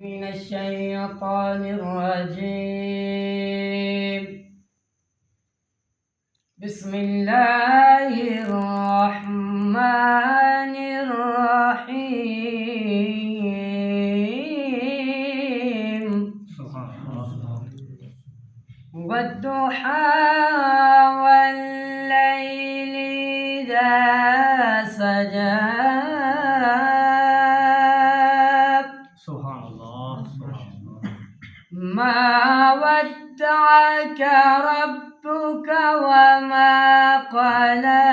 من الشيطان الرجيم. بسم الله الرحمن الرحيم. والضحى والليل إذا سجى ما ودعك ربك وما قلى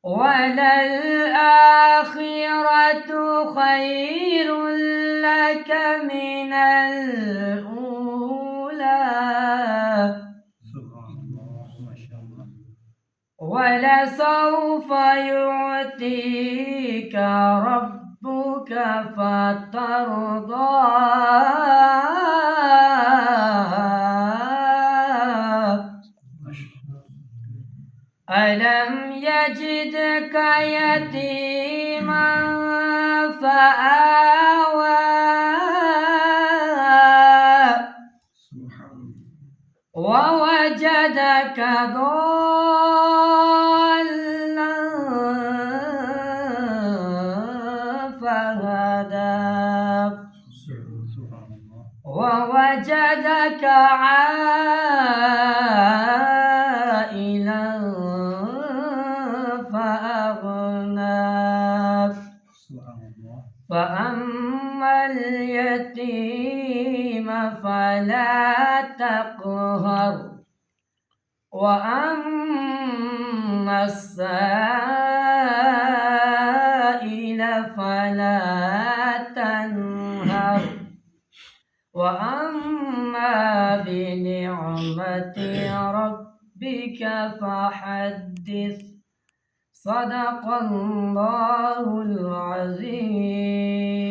وللآخرة خير لك من الأولى ولسوف يعطيك ربك فترضى ألم يجدك يتيما فآوى ووجدك ضالا فهدى ووجدك عائلا فأغنى فأما اليتيم فلا تقهر وأما السائل فلا تنهر وأما بنعمة ربك فحدث. صدق الله العظيم.